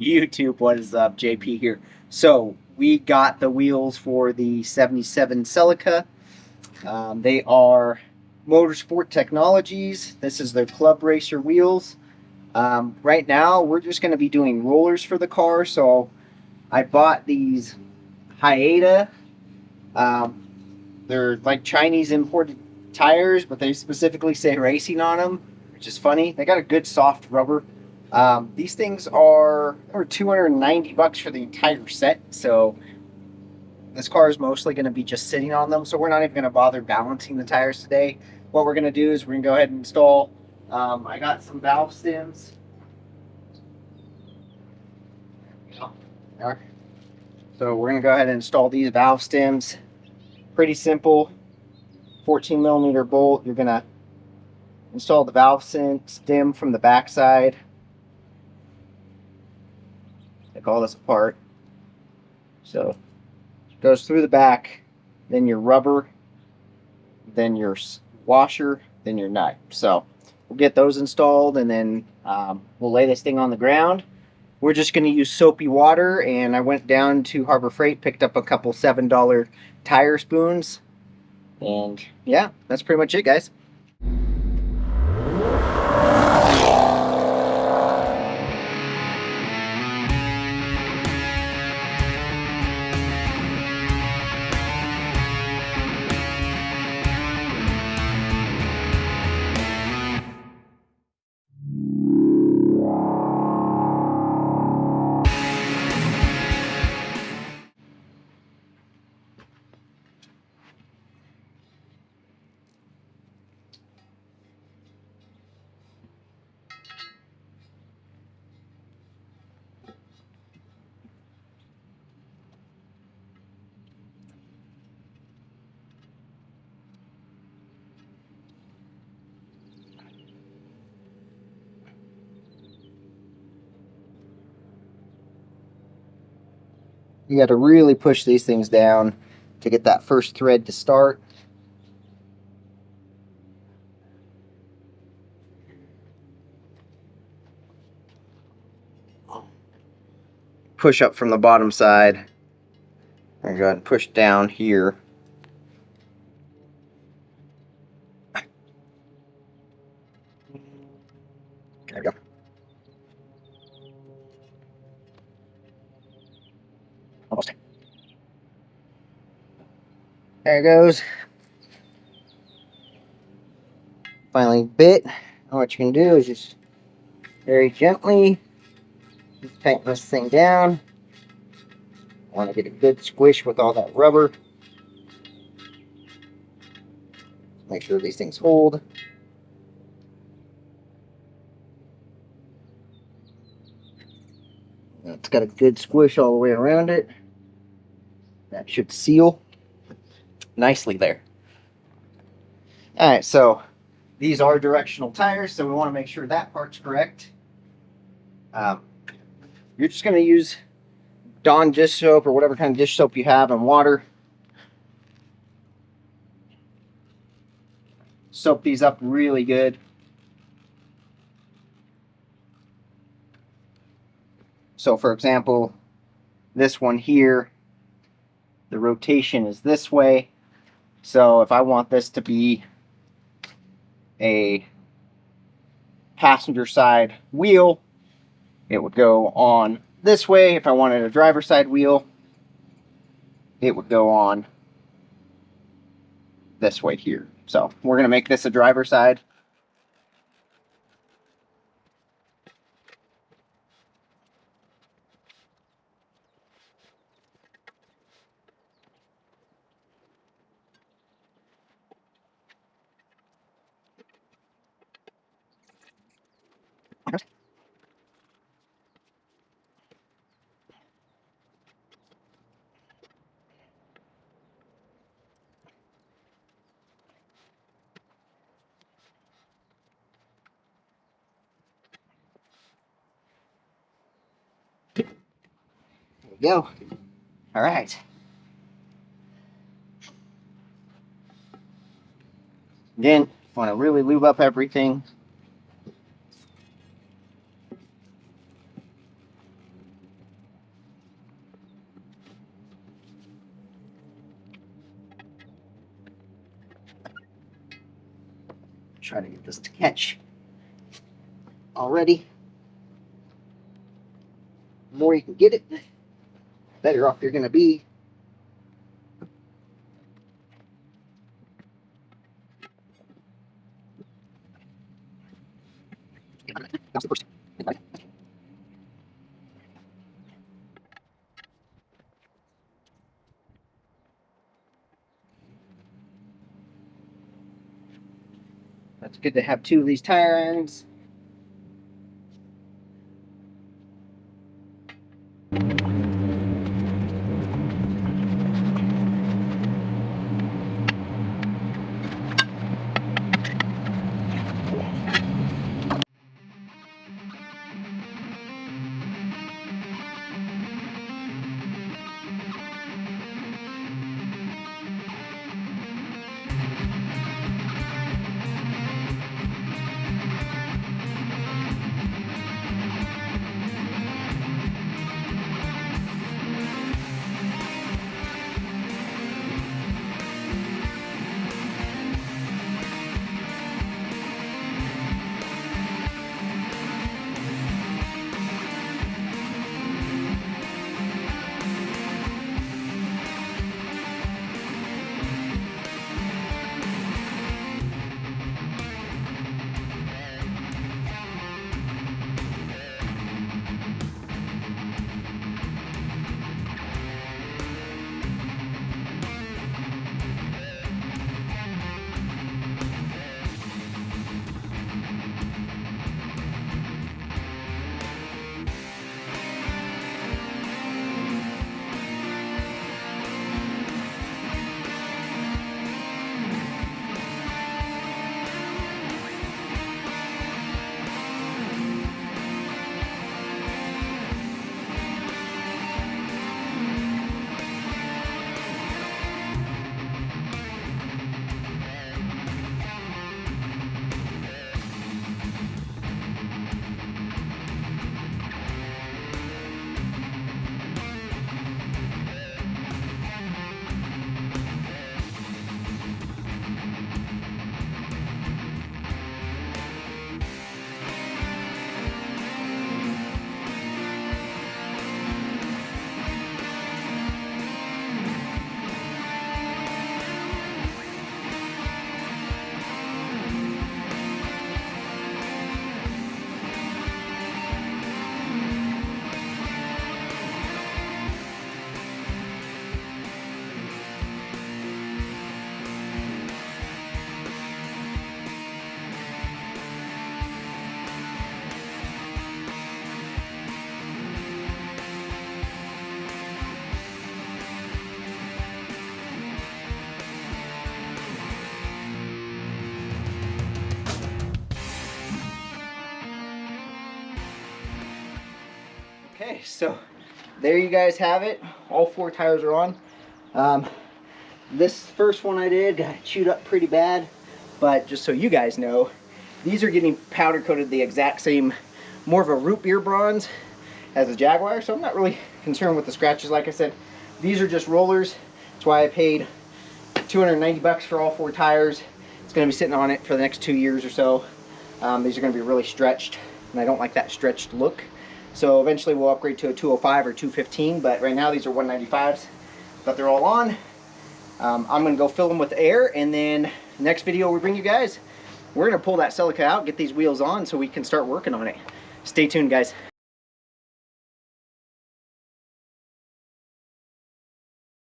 YouTube, what is up? JP here. So we got the wheels for the 77 Celica. They are Motorsport Technologies. This is their Club Racer wheels. Right now, we're just going to be doing rollers for the car. So I bought these Hyeta. They're like Chinese imported tires, but they specifically say racing on them, which is funny. They got a good soft rubber. These things are $290 for the entire set. So this car is mostly going to be just sitting on them. So we're not even going to bother balancing the tires today. What we're going to do is we're going to go ahead and install. I got some valve stems. So we're going to go ahead and install these valve stems. Pretty simple. 14 millimeter bolt. You're going to install the valve stem from the back side. Take all this apart. So it goes through the back, then your rubber, then your washer, then your nut. So we'll get those installed, and then we'll lay this thing on the ground. We're just going to use soapy water, and I went down to Harbor Freight, picked up a couple $7 tire spoons, and yeah, that's pretty much it, guys. You got to really push these things down to get that first thread to start. Push up from the bottom side and go ahead and push down here. There we go. Almost. There it goes. Finally bit. And what you can do is just very gently just tighten this thing down. I want to get a good squish with all that rubber. Make sure these things hold. It's got a good squish all the way around it. That should seal nicely there. Alright, so these are directional tires, so we want to make sure that part's correct. You're just going to use Dawn dish soap or whatever kind of dish soap you have and water. Soak these up really good. So for example, this one here, the rotation is this way. So if I want this to be a passenger side wheel, it would go on this way. If I wanted a driver side wheel, it would go on this way here. So we're going to make this a driver side. There we go. All right. Again, want to really lube up everything. try to get this to catch already. The more you can get it, better off you're going to be. That's good to have 2 of these tire irons. Okay, so there you guys have it. All 4 tires are on. This first one I did got chewed up pretty bad, but just so you guys know, these are getting powder coated the exact same, more of a root beer bronze as a Jaguar, so I'm not really concerned with the scratches. Like I said, these are just rollers. That's why I paid 290 bucks for all 4 tires. It's going to be sitting on it for the next 2 years or so. These are going to be really stretched, and I don't like that stretched look. So eventually we'll upgrade to a 205 or 215, but right now these are 195s, but they're all on. I'm going to go fill them with air, and then next video we bring you guys, we're going to pull that Celica out, get these wheels on so we can start working on it. Stay tuned, guys.